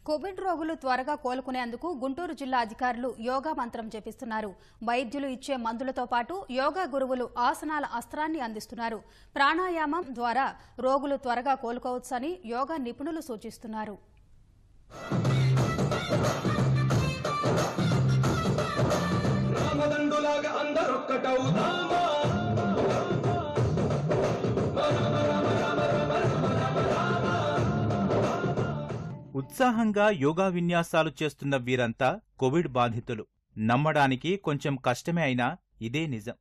Covid రోగులు త్వరగా కోలుకునేందుకు గుంటూరు జిల్లా అధికారులు యోగా మంత్రం జపిస్తున్నారు. వైద్యులు ఇచ్చే మందులతో పాటు యోగా గురువులు ఆసనాల అస్త్రాన్ని అందిస్తున్నారు. ప్రాణాయామం ద్వారా రోగులు త్వరగా కోలుకోవచ్చని యోగా నిపుణులు సూచిస్తున్నారు. ఉత్సాహంగా యోగా విన్యాసాలు చేస్తున్న వీరంతా కోవిడ్ బాధితులు. నమ్మడానికి కొంచెం కష్టమే అయినా ఇదే నిజం.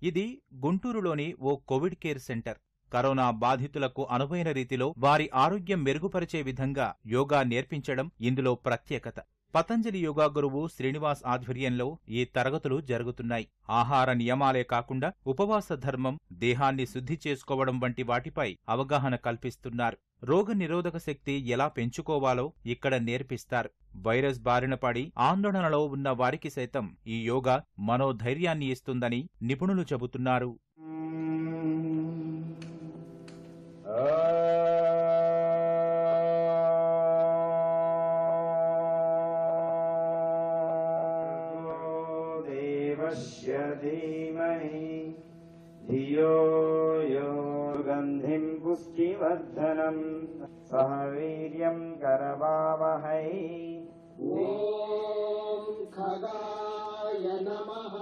ఇది గుంటూరులోని ఓ కోవిడ్ కేర్ సెంటర్. కరోనా బాధితులకు అనువైన రీతిలో వారి ఆరోగ్యం మెరుగుపరిచే విధంగా యోగా నేర్పించడం ఇందులో ప్రత్యేకత. పతంజలి యోగా గురువు శ్రీనివాస్ ఆధ్వర్యంలో ఈ తరగతులు జరుగుతున్నాయి. ఆహార నియమాలే కాకుండా ఉపవాస ధర్మం, దేహాన్ని శుద్ధి చేసుకోవడం వంటి వాటిపై అవగాహన కల్పిస్తున్నారు. రోగ నిరోధక శక్తి ఎలా పెంచుకోవాలో ఇక్కడ నేర్పిస్తారు. వైరస్ బారిన పడి ఆందోళనలో ఉన్న వారికి సైతం ఈ యోగా మనోధైర్యాన్ని ఇస్తుందని నిపుణులు చెబుతున్నారు. ధియో యో గంధిం పుష్టివర్ధనం సహ వీర్యం కరవావహై. ఓం ఖగాయ నమః.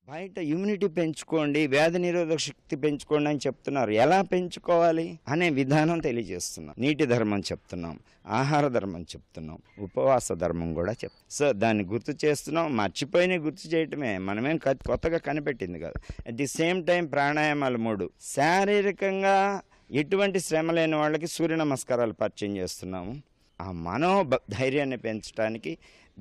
బయట ఇమ్యూనిటీ పెంచుకోండి, వ్యాధి నిరోధక శక్తి పెంచుకోండి అని చెప్తున్నారు. ఎలా పెంచుకోవాలి అనే విధానం తెలియజేస్తున్నాం. నీటి ధర్మం చెప్తున్నాం, ఆహార ధర్మం చెప్తున్నాం, ఉపవాస ధర్మం కూడా చెప్తాం. సో దాన్ని గుర్తు చేస్తున్నాం. మర్చిపోయిన గుర్తు చేయటమే, మనమేం కొత్తగా కనిపెట్టింది కాదు. అట్ ది సేమ్ టైం ప్రాణాయామాలు 3. శారీరకంగా ఎటువంటి శ్రమ లేని వాళ్ళకి సూర్య నమస్కారాలు పరిచయం చేస్తున్నాము. ఆ మనోధైర్యాన్ని పెంచడానికి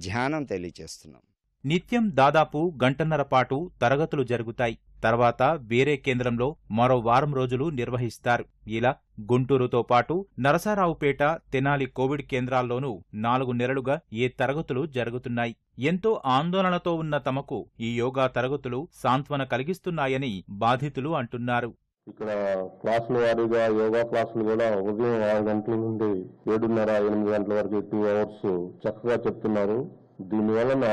ధ్యానం తెలియజేస్తున్నాం. నిత్యం దాదాపు గంటన్నర పాటు తరగతులు జరుగుతాయి. తర్వాత వేరే కేంద్రంలో మరో వారం రోజులు నిర్వహిస్తారు. ఇలా గుంటూరుతో పాటు నరసరావుపేట, తెనాలి కోవిడ్ కేంద్రాల్లోనూ 4 నెలలుగా ఈ తరగతులు జరుగుతున్నాయి. ఎంతో ఆందోళనతో ఉన్న తమకు ఈ యోగా తరగతులు సాంత్వన కలిగిస్తున్నాయని బాధితులు అంటున్నారు. ఇక్కడ క్లాసుల వారీగా యోగా క్లాసులు కూడా ఉదయం 6 గంటల నుండి 7:30-8 గంటల వరకు 2 అవర్స్ చక్కగా చెప్తున్నారు. దీనివలన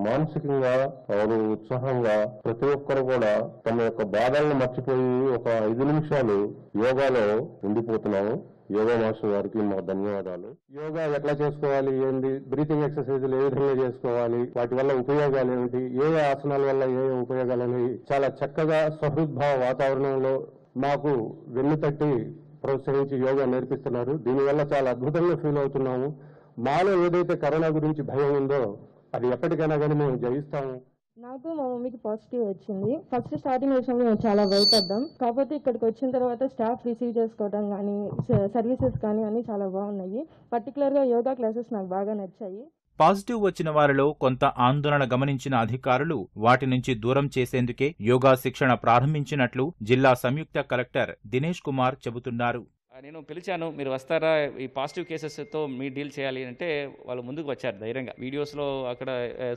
మానసికంగా వారు ఉత్సాహంగా ప్రతి ఒక్కరు కూడా తమ యొక్క బాధలను మర్చిపోయి ఒక 5 నిమిషాలు యోగాలో ఉండిపోతున్నాము. యోగా మాస్టర్ గారికి మా ధన్యవాదాలు. యోగా ఎట్లా చేసుకోవాలి, ఏంటి, బ్రీతింగ్ ఎక్సర్సైజులు ఏ విధంగా చేసుకోవాలి, వాటి వల్ల ఉపయోగాలు ఏమిటి, ఏ ఆసనాల వల్ల ఏ ఉపయోగాలు అనేవి చాలా చక్కగా సహృద్భావ వాతావరణంలో మాకు వెన్నుతట్టి ప్రోత్సహించి యోగా నేర్పిస్తున్నారు. దీనివల్ల చాలా అద్భుతంగా ఫీల్ అవుతున్నాము. మాలో ఏదైతే కరోనా గురించి భయం ఉందో అది ఎప్పటికైనా కానీ మేము జయిస్తాము. నాకు మా మమ్మీకి పాజిటివ్ వచ్చింది. ఫస్ట్ స్టార్టింగ్ విషయంలో మేము చాలా భయపడ్డాం. కాకపోతే ఇక్కడికి వచ్చిన తర్వాత స్టాఫ్ రిసీవ్ చేసుకోవడం కానీ, సర్వీసెస్ కానీ అన్ని చాలా బాగున్నాయి. పర్టికులర్గా యోగా క్లాసెస్ నాకు బాగా నచ్చాయి. పాజిటివ్ వచ్చిన వారిలో కొంత ఆందోళన గమనించిన అధికారులు వాటి నుంచి దూరం చేసేందుకే యోగా శిక్షణ ప్రారంభించినట్లు జిల్లా సంయుక్త కలెక్టర్ దినేష్ కుమార్ చెబుతున్నారు. నేను పిలిచాను, మీరు వస్తారా, ఈ పాజిటివ్ కేసెస్తో మీ డీల్ చేయాలి అంటే వాళ్ళు ముందుకు వచ్చారు ధైర్యంగా. వీడియోస్లో అక్కడ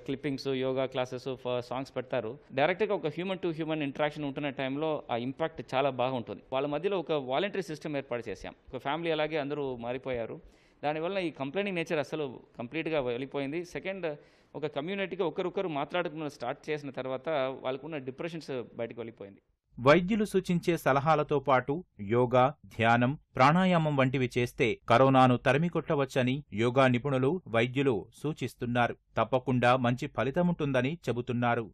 క్లిప్పింగ్స్, యోగా క్లాసెస్, సాంగ్స్ పెడతారు. డైరెక్ట్గా ఒక హ్యూమన్ టు హ్యూమన్ ఇంటరాక్షన్ ఉంటున్న టైంలో ఆ ఇంపాక్ట్ చాలా బాగుంటుంది. వాళ్ళ మధ్యలో ఒక వాలంటరీ సిస్టమ్ ఏర్పాటు చేశాం. ఒక ఫ్యామిలీ అలాగే అందరూ మారిపోయారు. దానివల్ల ఈ కంప్లైనింగ్ నేచర్ అసలు కంప్లీట్గా వెళ్ళిపోయింది. సెకండ్, ఒక కమ్యూనిటీగా ఒకరొకరు మాట్లాడుకున్న స్టార్ట్ చేసిన తర్వాత వాళ్ళకున్న డిప్రెషన్స్ బయటకు వెళ్ళిపోయింది. వైద్యులు సూచించే సలహాలతో పాటు యోగా, ధ్యానం, ప్రాణాయామం వంటివి చేస్తే కరోనాను తరిమికొట్టవచ్చని యోగా నిపుణులు, వైద్యులు సూచిస్తున్నారు. తప్పకుండా మంచి ఫలితముంటుందని చెబుతున్నారు.